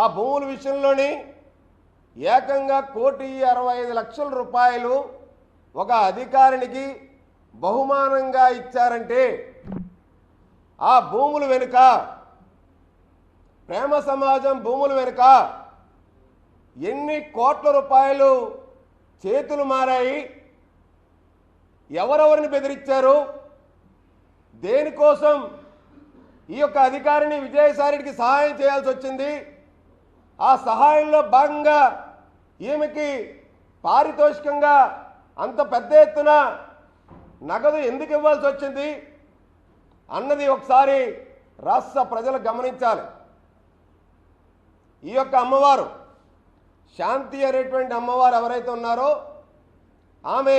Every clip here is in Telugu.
ఆ భూముల విషయంలోని ఏకంగా 1,65,00,000 రూపాయలు ఒక అధికారికి బహుమానంగా ఇచ్చారంటే ఆ భూముల వెనుక ప్రేమ సమాజం భూముల వెనుక ఎన్ని కోట్ల రూపాయలు చేతులు మారాయి, ఎవరెవరిని బెదిరించారు, దేనికోసం ఈ యొక్క అధికారిని విజయసాయిరెడ్డికి సహాయం చేయాల్సి వచ్చింది, ఆ సహాయంలో భాగంగా ఈమెకి పారితోషికంగా అంత పెద్ద ఎత్తున నగదు ఎందుకు ఇవ్వాల్సి వచ్చింది అన్నది ఒకసారి రాష్ట్ర ప్రజలు గమనించాలి. ఈ యొక్క అమ్మవారు శాంతి అనేటువంటి అమ్మవారు ఎవరైతే ఉన్నారో ఆమె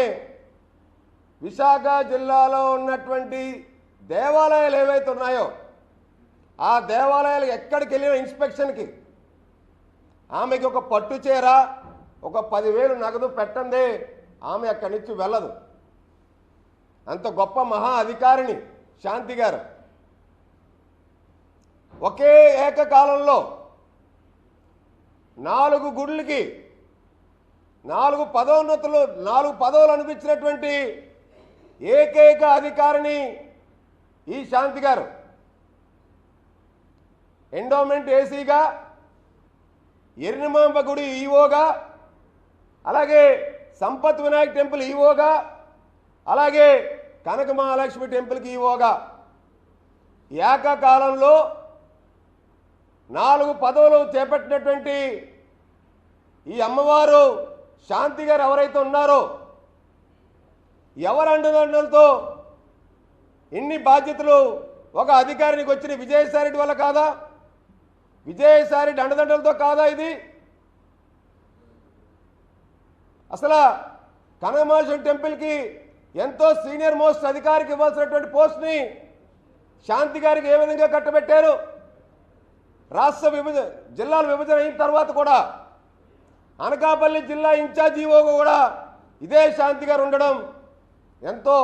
విశాఖ జిల్లాలో ఉన్నటువంటి దేవాలయాలు ఏవైతే ఉన్నాయో ఆ దేవాలయాలు ఎక్కడికి వెళ్ళిన ఇన్స్పెక్షన్కి ఆమెకి ఒక పట్టు చీర ఒక 10,000 నగదు పెట్టందే ఆమె అక్కడి నుంచి వెళ్ళదు. అంత గొప్ప మహా అధికారిని శాంతి గారు. ఒకే ఏకకాలంలో 4 గుడులకి 4 పదోన్నతులు 4 పదవులు అనిపించినటువంటి ఏకైక అధికారిని ఈ శాంతి గారు. ఎండోమెంట్ ఏసీగా, ఎర్నిమాంబ గుడి ఈవోగా, అలాగే సంపత్ వినాయక్ టెంపుల్ ఈవోగా, అలాగే కనక మహాలక్ష్మి టెంపుల్కి ఈవోగా ఏకకాలంలో 4 పదవులు చేపట్టినటువంటి ఈ అమ్మవారు శాంతి గారు ఎవరైతే ఉన్నారో ఎవరి అండదండలతో ఇన్ని బాధ్యతలు ఒక అధికారికి వచ్చిన విజయసాయిరెడ్డి వల్ల కాదా? విజయసాయిరెడ్డి అండదండలతో కాదా ఇది? అసలు కనకమహాలక్ష్మి టెంపుల్కి ఎంతో సీనియర్ మోస్ట్ అధికారికి ఇవ్వాల్సినటువంటి పోస్ట్ని శాంతి గారికి ఏ విధంగా కట్టబెట్టారు? రాష్ట్ర విభజన జిల్లాల విభజన అయిన తర్వాత కూడా అనకాపల్లి జిల్లా ఇన్ఛార్జ్ ఈవోగా కూడా ఇదే శాంతి గారు ఉండడం ఎంతో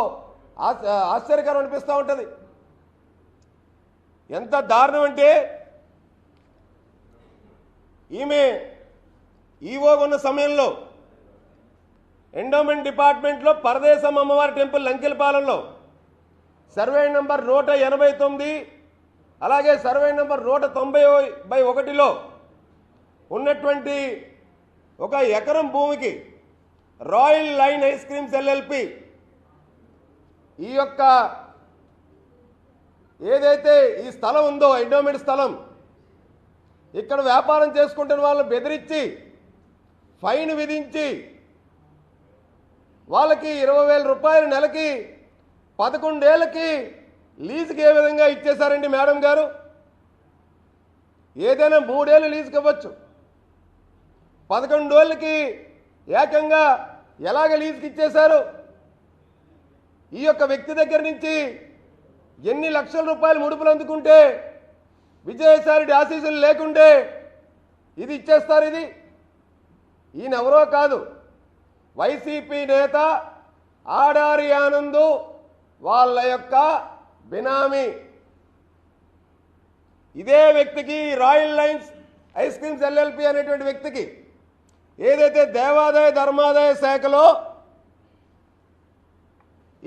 ఆశ్చర్యకరం అనిపిస్తూ ఉంటుంది. ఎంత దారుణం అంటే ఈమె ఈవోగా ఉన్న సమయంలో ఎండోమెంట్ డిపార్ట్మెంట్లో పరదేశం అమ్మవారి టెంపుల్ లంకెలపాలెంలో సర్వే నంబర్ 189 అలాగే సర్వే నంబర్ 190/1లో ఉన్నటువంటి 1 ఎకరం భూమికి royal line ice creams LLP ఈ యొక్క ఏదైతే ఈ స్థలం ఉందో ఎండోమెంట్ స్థలం ఇక్కడ వ్యాపారం చేసుకుంటున్న వాళ్ళని బెదిరించి ఫైన్ విధించి వాళ్ళకి 20,000 రూపాయలు నెలకి 11 ఏళ్ళకి లీజుకి ఏ విధంగా ఇచ్చేశారండి మేడం గారు? ఏదైనా 3 ఏళ్ళు లీజుకి ఇవ్వచ్చు, 11 ఏళ్ళకి ఏకంగా ఎలాగ లీజుకి ఇచ్చేశారు? ఈ యొక్క వ్యక్తి దగ్గర నుంచి ఎన్ని లక్షల రూపాయలు ముడుపులు అందుకుంటే విజయసాయిరెడ్డి ఆశీస్సులు లేకుంటే ఇది ఇచ్చేస్తారు? ఇది ఈయన ఎవరో కాదు, వైసీపీ నేత ఆడారి ఆనంద్ వాళ్ళ యొక్క బినామీ. ఇదే వ్యక్తికి royal lines ice creams LLP అనేటువంటి వ్యక్తికి ఏదైతే దేవాదాయ ధర్మాదాయ శాఖలో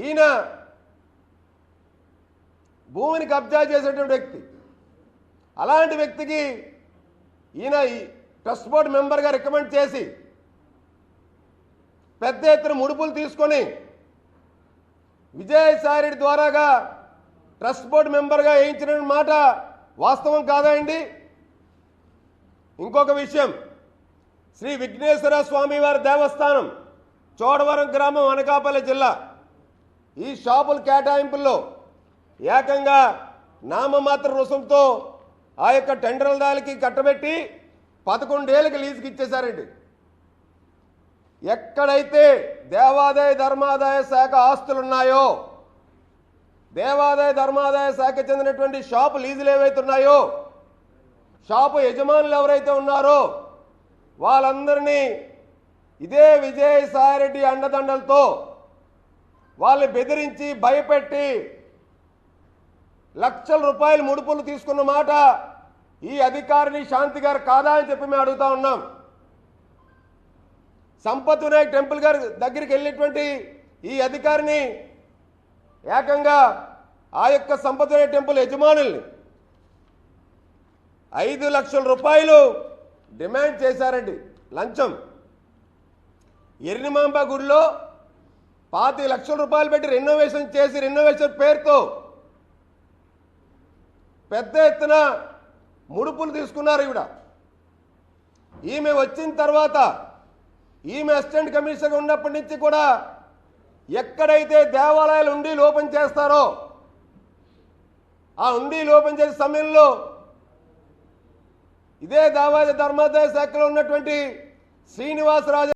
ఈయన భూమిని కబ్జా చేసేటువంటి వ్యక్తి, అలాంటి వ్యక్తికి ఈయన ట్రస్ట్ బోర్డు మెంబర్గా రికమెండ్ చేసి పెద్ద ఎత్తున ముడుపులు తీసుకొని విజయసాయిరెడ్డి ద్వారాగా ట్రస్ట్ బోర్డు మెంబర్గా వేయించిన మాట వాస్తవం కాదా అండి? ఇంకొక విషయం, శ్రీ విఘ్నేశ్వర స్వామి వారి దేవస్థానం చోడవరం గ్రామం అనకాపల్లి జిల్లా ఈ షాపుల కేటాయింపుల్లో ఏకంగా నామమాత్ర రుసుంతో ఆ యొక్క టెండర్ల దానికి కట్టబెట్టి 11 ఏళ్ళకి లీజుకి ఇచ్చేశారండి. ఎక్కడైతే దేవాదాయ ధర్మాదాయ శాఖ ఆస్తులున్నాయో, దేవాదాయ ధర్మాదాయ శాఖ చెందినటువంటి షాపు లీజులు ఏవైతే ఉన్నాయో, షాపు యజమానులు ఎవరైతే ఉన్నారో వాళ్ళందరినీ ఇదే విజయసాయిరెడ్డి అండదండలతో వాళ్ళు బెదిరించి భయపెట్టి లక్షల రూపాయలు ముడుపులు తీసుకున్న మాట ఈ అధికారిని శాంతి గారు కాదా అని చెప్పి మేము అడుగుతా ఉన్నాం. సంపత్ వినాయక్ టెంపుల్ గారి దగ్గరికి వెళ్ళినటువంటి ఈ అధికారిని ఏకంగా ఆ యొక్క సంపత్ వినాయక్ టెంపుల్ యజమానుల్ని 5 లక్షల రూపాయలు డిమాండ్ చేశారండి లంచం. ఎర్నిమాంబ గుడిలో 25 లక్షల రూపాయలు పెట్టి రెనోవేషన్ చేసి రెనోవేషన్ పేరుతో పెద్ద ఎత్తున ముడుపులు తీసుకున్నారు. ఈమె వచ్చిన తర్వాత ఈమె అసిస్టెంట్ కమిషనర్ ఉన్నప్పటి నుంచి కూడా ఎక్కడైతే దేవాలయాలు ఉండీలు ఓపెన్ చేస్తారో ఆ ఉండీలు ఓపెన్ చేసే సమయంలో ఇదే దేవాదాయ ధర్మాదాయ శాఖలో ఉన్నటువంటి శ్రీనివాసరాజు